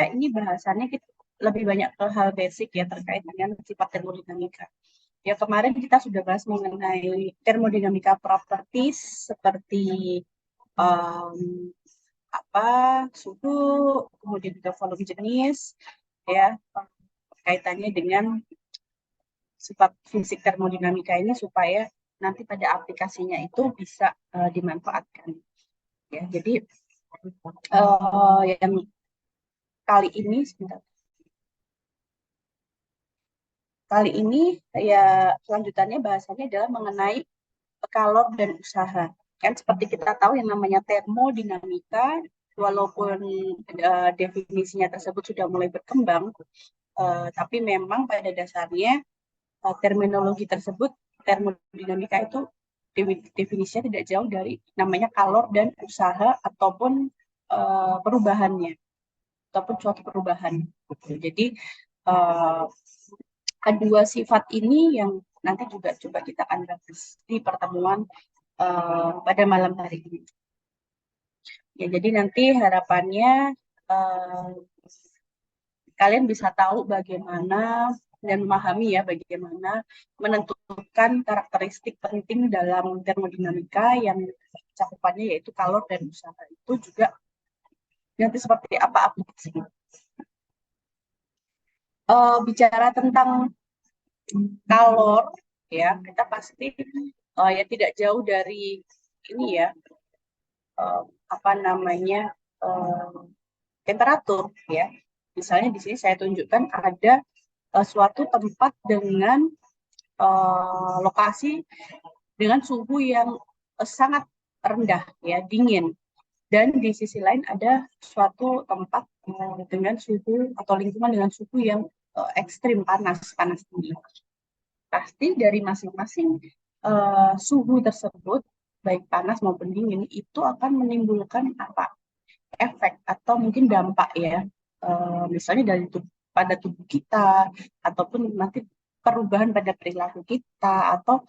ini bahasannya kita lebih banyak ke hal basic ya terkait dengan sifat termodinamika. Ya kemarin kita sudah bahas mengenai termodinamika properties seperti um, apa suhu, kemudian juga volume jenis, ya kaitannya dengan sifat fisik termodinamika ini supaya nanti pada aplikasinya itu bisa dimanfaatkan. Ya, jadi yang kali ini sebentar. Kali ini ya selanjutannya bahasanya adalah mengenai kalor dan usaha. Kan seperti kita tahu yang namanya termodinamika, walaupun definisinya tersebut sudah mulai berkembang, tapi memang pada dasarnya terminologi tersebut, termodinamika itu definisinya tidak jauh dari namanya kalor dan usaha ataupun perubahannya, ataupun suatu perubahan. Jadi dua sifat ini yang nanti juga coba kita akan bahas di pertemuan pada malam hari ini. Ya, jadi nanti harapannya uh, kalian bisa tahu bagaimana dan memahami ya bagaimana menentukan karakteristik penting dalam termodinamika yang cakupannya yaitu kalor dan usaha itu juga nanti seperti apa aplikasinya. Bicara tentang kalor ya kita pasti ya tidak jauh dari ini ya apa namanya temperatur ya. Misalnya di sini saya tunjukkan ada suatu tempat dengan lokasi dengan suhu yang sangat rendah ya, dingin. Dan di sisi lain ada suatu tempat dengan suhu atau lingkungan dengan suhu yang ekstrim panas tinggi. Pasti dari masing-masing suhu tersebut baik panas maupun dingin itu akan menimbulkan apa efek atau mungkin dampak ya misalnya dari pada tubuh kita ataupun nanti perubahan pada perilaku kita atau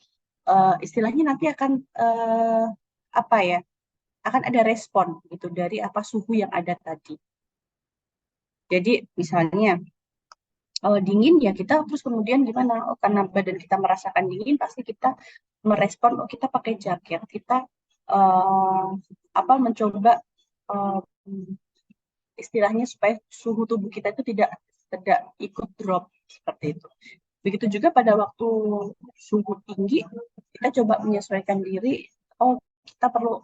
istilahnya nanti akan apa ya akan ada respon gitu dari apa suhu yang ada tadi. Jadi misalnya dingin ya kita terus kemudian gimana? Oh, karena badan kita merasakan dingin pasti kita merespon oh kita pakai jaket kita uh, apa mencoba uh, istilahnya supaya suhu tubuh kita itu tidak ikut drop seperti itu. Begitu juga pada waktu suhu tinggi kita coba menyesuaikan diri. Oh kita perlu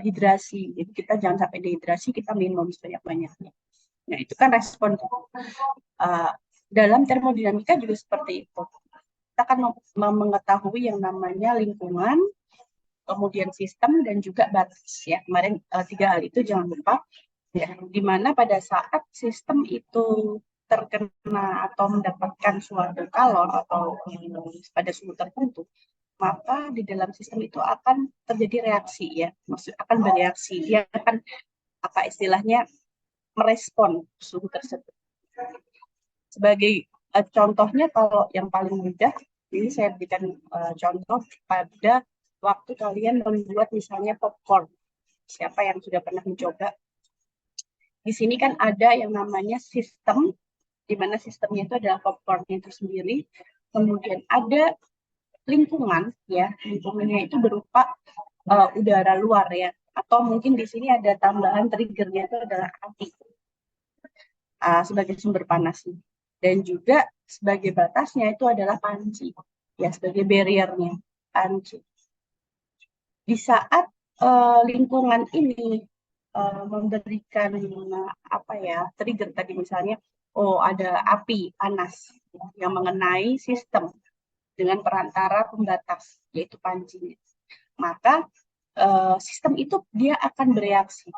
hidrasi, jadi kita jangan sampai dehidrasi kita minum sebanyak-banyaknya. Nah itu kan respon dalam termodinamika juga seperti itu. Kita akan mengetahui yang namanya lingkungan, kemudian sistem dan juga batas ya. Kemarin tiga hal itu jangan lupa ya. Dimana pada saat sistem itu terkena atau mendapatkan suatu kalor atau pada suhu tertentu, maka di dalam sistem itu akan terjadi reaksi ya. Maksud akan bereaksi, dia akan apa istilahnya merespon suhu tersebut. Sebagai contohnya kalau yang paling mudah, ini saya berikan contoh pada waktu kalian membuat misalnya popcorn. Siapa yang sudah pernah mencoba? Di sini kan ada yang namanya sistem, di mana sistemnya itu adalah popcorn itu sendiri. Kemudian ada lingkungan, ya lingkungannya itu berupa udara luar ya, atau mungkin di sini ada tambahan triggernya itu adalah api sebagai sumber panasnya. Dan juga sebagai batasnya itu adalah panci, ya sebagai barriernya panci. Di saat lingkungan ini memberikan apa ya trigger tadi misalnya, oh ada api panas yang mengenai sistem dengan perantara pembatas yaitu pancinya, maka sistem itu dia akan bereaksi.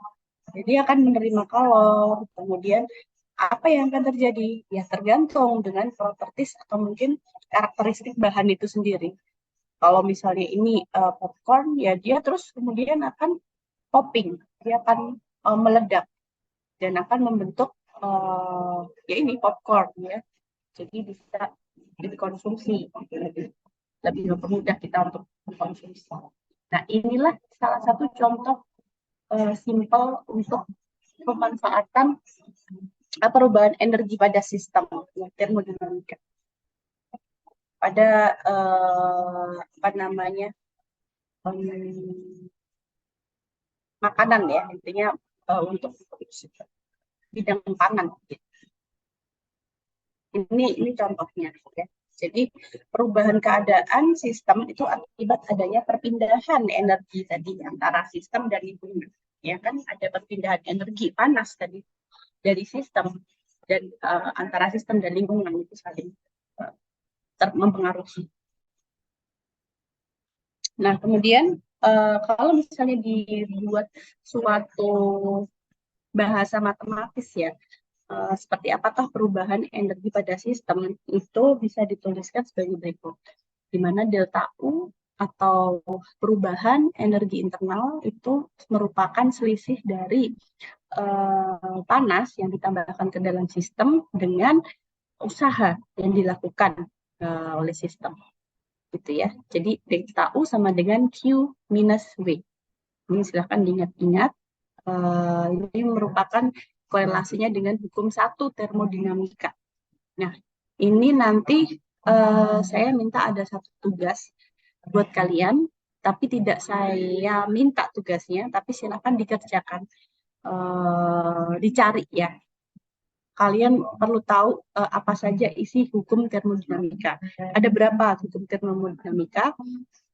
Jadi akan menerima kalor, kemudian apa yang akan terjadi? Ya tergantung dengan properties atau mungkin karakteristik bahan itu sendiri. Kalau misalnya ini popcorn, ya dia terus kemudian akan popping, dia akan meledak dan akan membentuk ya ini popcorn ya. Jadi bisa dikonsumsi, lebih mudah kita untuk mengkonsumsi. Nah inilah salah satu contoh simple untuk pemanfaatan perubahan energi pada sistem, ya, termodinamika. Pada apa namanya makanan ya, intinya untuk bidang pangan. Ini contohnya ya. Jadi perubahan keadaan sistem itu akibat adanya perpindahan energi tadi antara sistem dan lingkungan. Ya kan ada perpindahan energi panas tadi dari sistem dan antara sistem dan lingkungan itu saling mempengaruhi. Nah, kemudian kalau misalnya dibuat suatu bahasa matematis ya, seperti apakah perubahan energi pada sistem itu bisa dituliskan sebagai berikut, di mana delta U atau perubahan energi internal itu merupakan selisih dari panas yang ditambahkan ke dalam sistem dengan usaha yang dilakukan oleh sistem, gitu ya. Jadi delta U sama dengan Q minus W. Ini silahkan diingat-ingat. Ini merupakan korelasinya dengan hukum 1 termodinamika. Nah, ini nanti saya minta ada satu tugas buat kalian, tapi tidak saya minta tugasnya, tapi silakan dikerjakan, dicari ya. Kalian perlu tahu apa saja isi hukum termodinamika. Ada berapa hukum termodinamika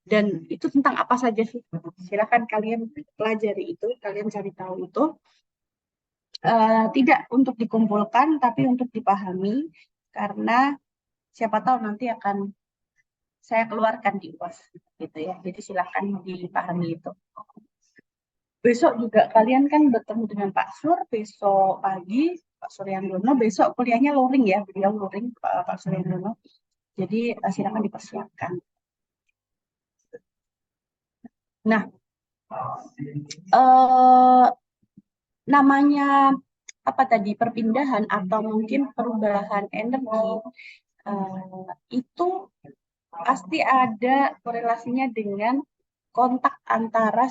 dan itu tentang apa saja sih? Silakan kalian pelajari itu, kalian cari tahu itu. Tidak untuk dikumpulkan, tapi untuk dipahami, karena siapa tahu nanti akan saya keluarkan di UAS, gitu ya. Jadi silakan dipahami itu. Besok juga kalian kan bertemu dengan Pak Sur, besok pagi Pak Suryandono, besok kuliahnya luring ya, beliau luring Pak Suryandono. Jadi silakan dipersiapkan. Nah, namanya apa tadi perpindahan atau mungkin perubahan energi itu pasti ada korelasinya dengan kontak antara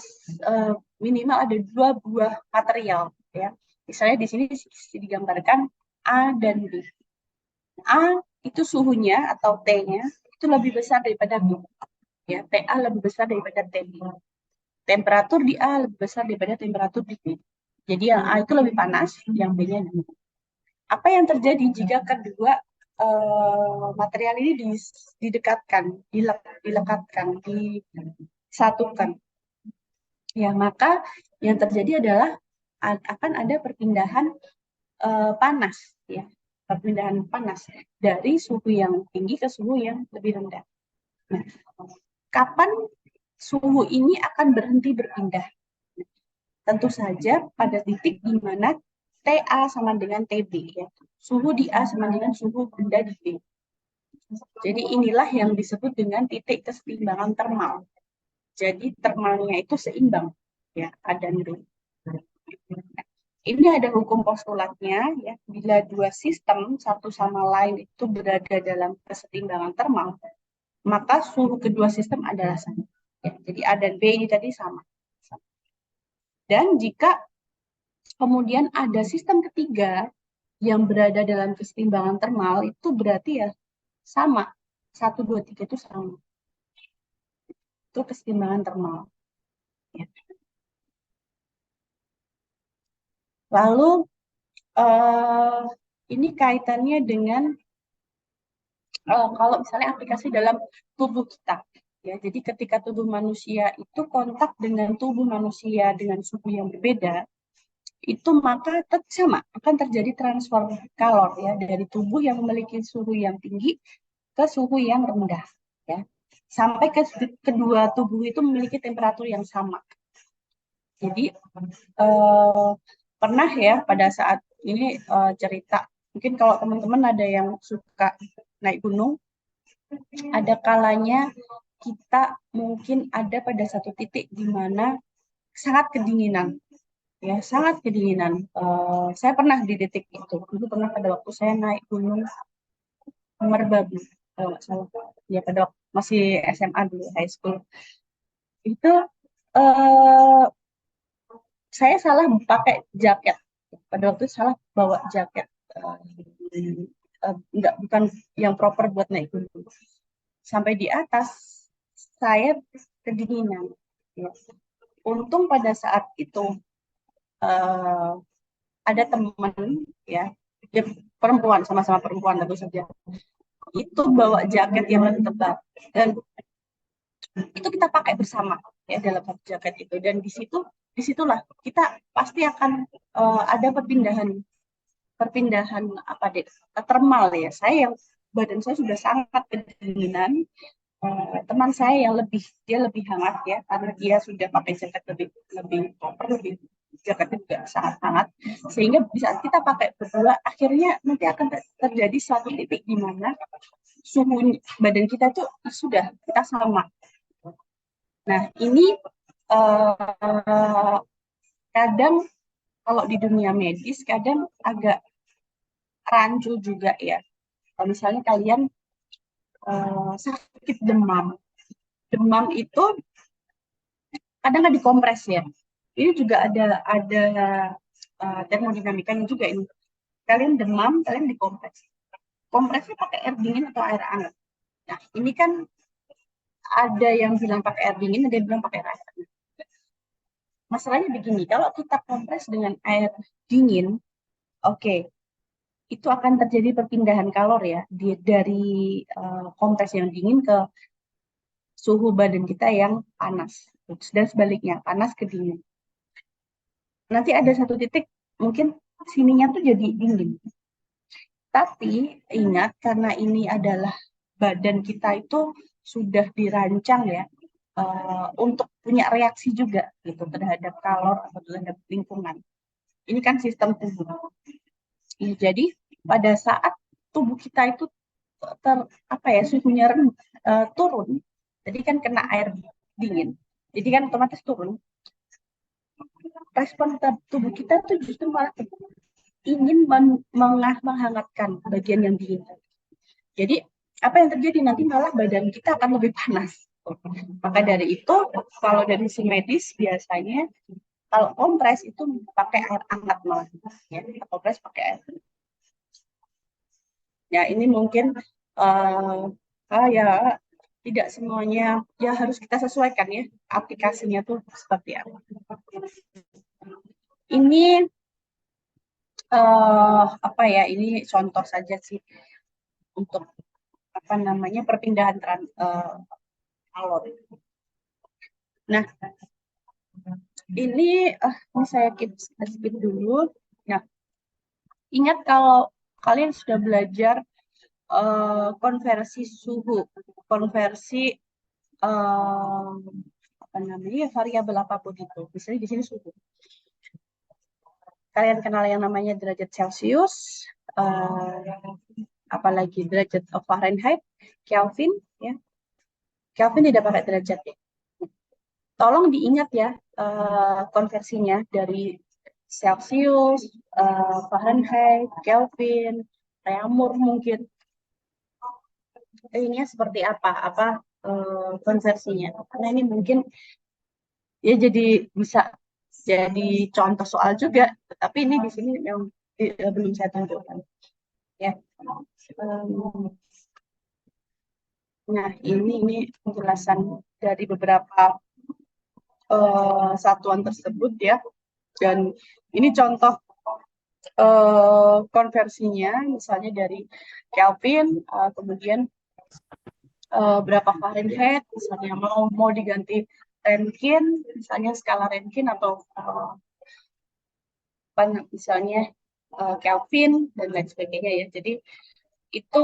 minimal ada 2 buah material ya. Misalnya di sini digambarkan A dan B. A itu suhunya atau T-nya itu lebih besar daripada B. Ya, TA lebih besar daripada TB. Temperatur di A lebih besar daripada temperatur di B. Jadi yang A itu lebih panas, yang B-nya dingin. Apa yang terjadi jika kedua material ini didekatkan, dilekatkan, disatukan? Ya, maka yang terjadi adalah akan ada perpindahan panas, ya, perpindahan panas dari suhu yang tinggi ke suhu yang lebih rendah. Nah, kapan suhu ini akan berhenti berpindah? Tentu saja pada titik di mana TA sama dengan TB, ya. Suhu di A sama dengan suhu benda di B. Jadi inilah yang disebut dengan titik keseimbangan termal. Jadi termalnya itu seimbang, ya, A dan B. Ini ada hukum postulatnya, ya. Bila dua sistem satu sama lain itu berada dalam keseimbangan termal, maka suhu kedua sistem adalah sama. Ya, jadi A dan B ini tadi sama. Dan jika kemudian ada sistem ketiga yang berada dalam keseimbangan termal, itu berarti ya sama. 1, 2, 3 itu sama. Itu keseimbangan termal. Ya. Lalu ini kaitannya dengan kalau misalnya aplikasi dalam tubuh kita. Ya, jadi ketika tubuh manusia itu kontak dengan tubuh manusia dengan suhu yang berbeda, itu maka sama akan terjadi transfer kalor ya dari tubuh yang memiliki suhu yang tinggi ke suhu yang rendah ya. Sampai kedua tubuh itu memiliki temperatur yang sama. Jadi pernah ya pada saat ini cerita, mungkin kalau teman-teman ada yang suka naik gunung, ada kalanya kita mungkin ada pada satu titik di mana sangat kedinginan, ya sangat kedinginan. Saya pernah di titik itu, dulu pernah pada waktu saya naik gunung Merbabu, kalau nggak salah, ya pada waktu masih SMA dulu, high school. Itu saya salah pakai jaket. Pada waktu itu salah bawa jaket. bukan yang proper buat naik gunung. Sampai di atas saya kedinginan. Ya. Untung pada saat itu ada teman ya, dia perempuan, sama-sama perempuan tentu saja. Itu bawa jaket yang lebih tebal dan itu kita pakai bersama ya dalam satu jaket itu, dan disitulah kita pasti akan ada perpindahan apa deh, termal ya. Saya yang badan saya sudah sangat kedinginan, teman saya yang dia lebih hangat ya karena dia sudah pakai jaket lebih proper, lebih jaketnya juga sangat hangat, sehingga bisa kita pakai berdua, akhirnya nanti akan terjadi suatu titik di mana suhu badan kita tuh sudah kita sama. Nah ini kadang kalau di dunia medis kadang agak rancu juga ya. Kalau misalnya kalian sakit demam itu kadang nggak dikompres ya. Ini juga ada termodinamikanya juga ini. Kalian demam, kalian dikompres. Kompresnya pakai air dingin atau air hangat. Nah, ini kan ada yang bilang pakai air dingin, ada yang bilang pakai air hangat. Masalahnya begini, kalau kita kompres dengan air dingin, oke, itu akan terjadi perpindahan kalor ya dari kompres yang dingin ke suhu badan kita yang panas, dan sebaliknya panas ke dingin. Nanti ada satu titik mungkin sininya tuh jadi dingin. Tapi ingat, karena ini adalah badan kita itu sudah dirancang ya untuk punya reaksi juga gitu terhadap kalor atau terhadap lingkungan. Ini kan sistem tubuh. Ya, jadi pada saat tubuh kita itu suhunya turun, jadi kan kena air dingin, jadi kan otomatis turun. Respon tubuh kita tuh justru malah ingin menghangatkan bagian yang dingin. Jadi apa yang terjadi nanti malah badan kita akan lebih panas. Maka dari itu kalau dari si medis biasanya kalau kompres itu pakai air hangat malah ya, kompres pakai air. Ya ini mungkin ya tidak semuanya ya harus kita sesuaikan ya aplikasinya tuh seperti apa. Ini apa ya, ini contoh saja sih untuk apa namanya perpindahan kalor. Nah ini saya skip dulu. Nah ingat kalau kalian sudah belajar konversi suhu, konversi apa namanya variabel apapun itu, misalnya di sini suhu. Kalian kenal yang namanya derajat Celcius, apalagi derajat Fahrenheit, Kelvin, ya. Kelvin tidak pakai derajat ya. Tolong diingat ya konversinya dari Celcius, Fahrenheit, Kelvin, Reaumur mungkin. Ini seperti apa konversinya? Karena ini mungkin ya jadi bisa jadi contoh soal juga, tapi ini di sini yang belum saya tunjukkan. Ya. Nah, ini penjelasan dari beberapa satuan tersebut ya. Dan ini contoh konversinya, misalnya dari Kelvin, kemudian berapa Fahrenheit, misalnya mau diganti Rankine, misalnya skala Rankine atau misalnya Kelvin dan lain sebagainya ya. Jadi itu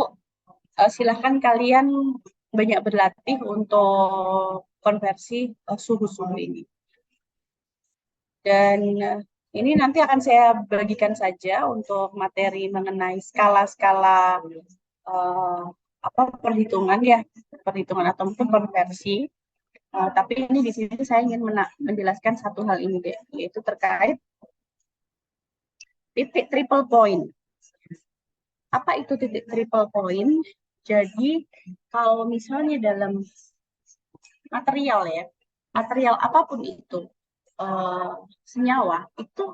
silahkan kalian banyak berlatih untuk konversi suhu-suhu ini. Dan ini nanti akan saya bagikan saja untuk materi mengenai skala-skala perhitungan ya, perhitungan atau mungkin konversi. Tapi ini di sini saya ingin menjelaskan satu hal ini deh, yaitu terkait titik triple point. Apa itu titik triple point? Jadi kalau misalnya dalam material ya, material apapun itu senyawa itu,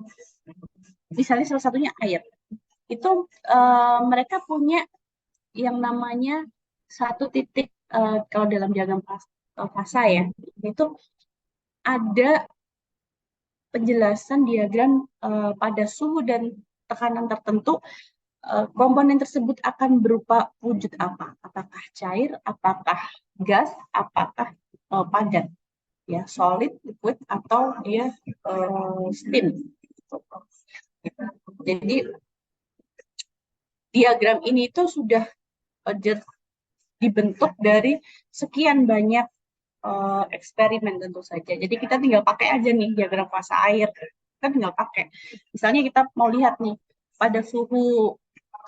misalnya salah satunya air. itu mereka punya yang namanya satu titik, kalau dalam diagram fasa ya, itu ada penjelasan diagram pada suhu dan tekanan tertentu, komponen tersebut akan berupa wujud apa? Apakah cair, apakah gas, apakah padat, ya solid, liquid, atau dia steam. Jadi diagram ini itu sudah dibentuk dari sekian banyak eksperimen tentu saja. Jadi kita tinggal pakai aja nih diagram fasa air. Kita tinggal pakai. Misalnya kita mau lihat nih pada suhu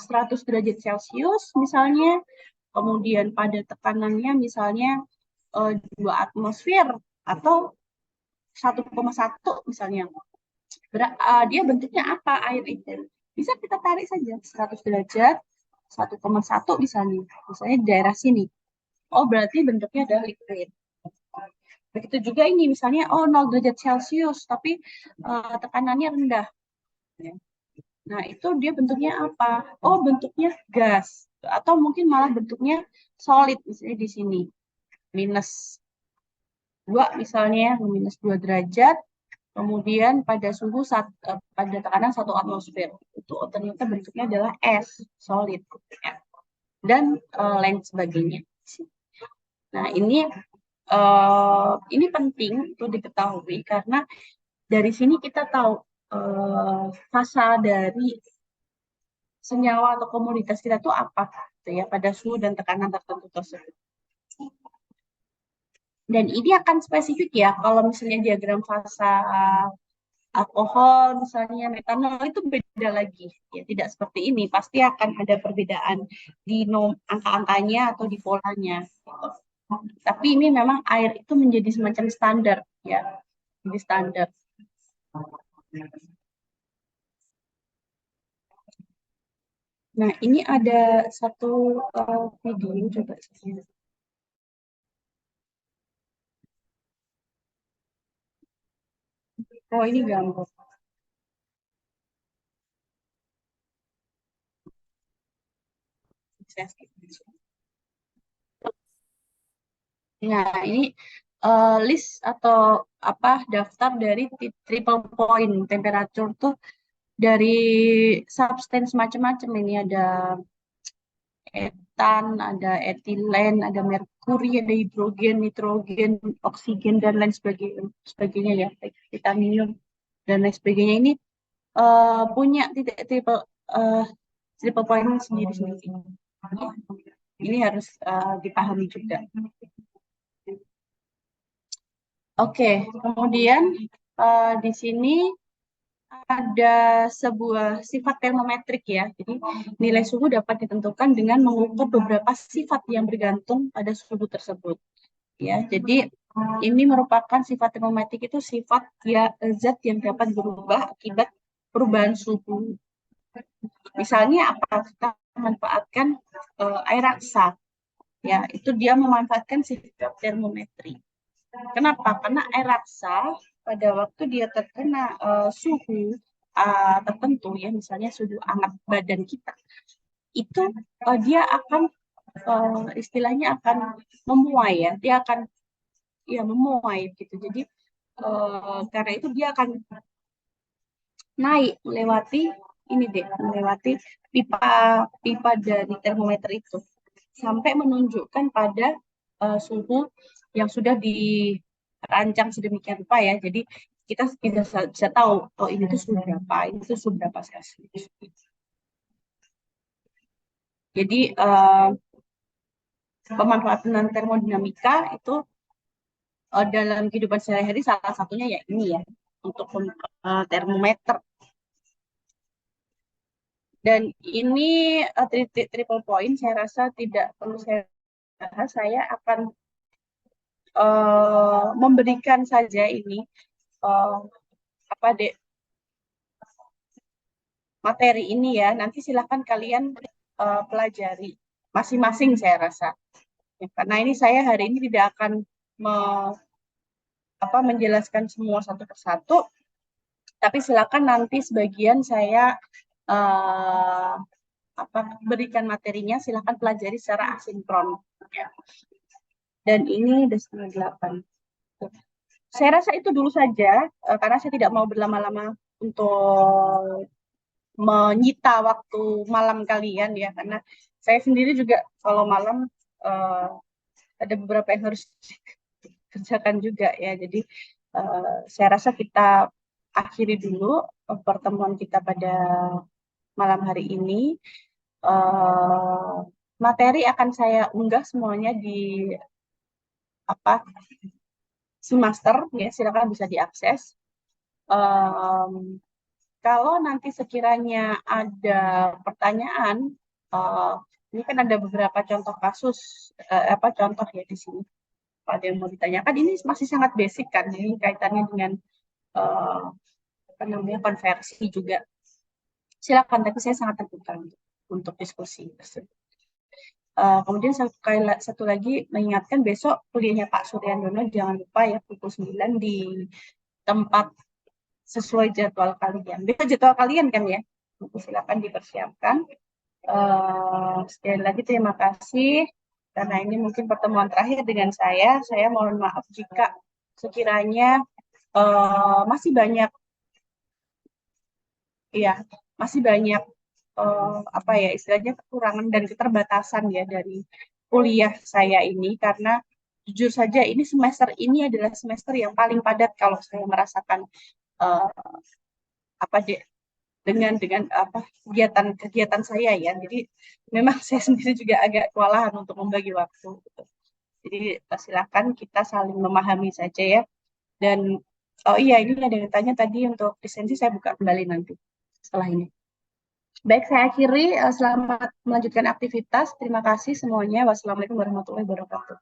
100 derajat Celcius misalnya, kemudian pada tekanannya misalnya 2 atmosfer atau 1,1 misalnya. Dia bentuknya apa air itu? Bisa kita tarik saja 100 derajat, 1,1 misalnya. Misalnya di daerah sini. Oh, berarti bentuknya adalah liquid. Begitu juga ini misalnya, oh 0 derajat Celcius, tapi tekanannya rendah. Nah, itu dia bentuknya apa? Oh, bentuknya gas. Atau mungkin malah bentuknya solid, misalnya di sini. Minus 2 misalnya, minus 2 derajat. Kemudian pada suhu pada tekanan 1 atmosfer. Itu ternyata bentuknya adalah es, solid. Ya. Dan lain sebagainya. Nah, ini penting untuk diketahui karena dari sini kita tahu fasa dari senyawa atau komoditas kita tuh apa, gitu ya, pada suhu dan tekanan tertentu tersebut. Dan ini akan spesifik ya, kalau misalnya diagram fasa alkohol, misalnya metanol itu beda lagi, ya tidak seperti ini, pasti akan ada perbedaan di angka-angkanya atau di polanya. Gitu. Tapi ini memang air itu menjadi semacam standar, ya, jadi standar. Nah, ini ada satu video, coba saya. Oh, ini gambar. Nah, ini list atau apa daftar dari triple point temperature tuh dari substance macam-macam. Ini ada etan, ada etilen, ada merkuri, ada hidrogen, nitrogen, oksigen dan lain sebagainya ya, titanium dan lain sebagainya. Ini punya titik triple point sendiri-sendiri. Ini harus dipahami juga. Oke, kemudian di sini ada sebuah sifat termometrik ya. Jadi nilai suhu dapat ditentukan dengan mengukur beberapa sifat yang bergantung pada suhu tersebut. Ya, jadi ini merupakan sifat termometrik itu sifat ya zat yang dapat berubah akibat perubahan suhu. Misalnya apa? Kita memanfaatkan air raksa. Ya, itu dia memanfaatkan sifat termometri. Kenapa? Karena air raksa pada waktu dia terkena suhu tertentu ya, misalnya suhu hangat badan kita, itu dia akan istilahnya akan memuai ya, dia akan ya memuai gitu. Jadi karena itu dia akan naik melewati ini deh, melewati pipa dari termometer itu sampai menunjukkan pada suhu yang sudah dirancang sedemikian rupa ya. Jadi kita bisa tahu, oh ini tuh suhu berapa, ini tuh suhu berapa Celsius. Jadi pemanfaatan termodinamika itu dalam kehidupan sehari-hari salah satunya ya ini ya, untuk termometer. Dan ini triple point saya rasa tidak perlu saya bahas, saya akan memberikan saja ini apa dek materi ini ya, nanti silakan kalian pelajari masing-masing saya rasa ya, karena ini saya hari ini tidak akan menjelaskan semua satu persatu, tapi silakan nanti sebagian saya uh, berikan materinya, silakan pelajari secara asinkron. Ya. Dan ini udah 7:30. Saya rasa itu dulu saja, karena saya tidak mau berlama-lama untuk menyita waktu malam kalian ya, karena saya sendiri juga kalau malam uh, ada beberapa yang harus kerjakan juga ya. Jadi saya rasa kita akhiri dulu pertemuan kita pada malam hari ini. Materi akan saya unggah semuanya di si master ya, silakan bisa diakses. Kalau nanti sekiranya ada pertanyaan, ini kan ada beberapa contoh kasus, contoh ya di sini. Ada yang mau ditanyakan, ini masih sangat basic kan, ini kaitannya dengan konversi juga. Silakan, tapi saya sangat terbuka untuk diskusi tersebut. Kemudian satu lagi mengingatkan, besok kuliahnya Pak Suryandono jangan lupa ya pukul 9 di tempat sesuai jadwal kalian. Besok jadwal kalian kan ya? Silakan dipersiapkan. Sekali lagi terima kasih karena ini mungkin pertemuan terakhir dengan saya. Saya mohon maaf jika sekiranya masih banyak istilahnya kekurangan dan keterbatasan ya dari kuliah saya ini, karena jujur saja ini semester ini adalah semester yang paling padat kalau saya merasakan dengan kegiatan saya ya. Jadi memang saya sendiri juga agak kewalahan untuk membagi waktu gitu. Jadi silakan kita saling memahami saja ya. Dan oh iya, ini ada yang tanya tadi untuk lisensi, saya buka kembali nanti setelah ini. Baik, saya akhiri. Selamat melanjutkan aktivitas. Terima kasih semuanya. Wassalamualaikum warahmatullahi wabarakatuh.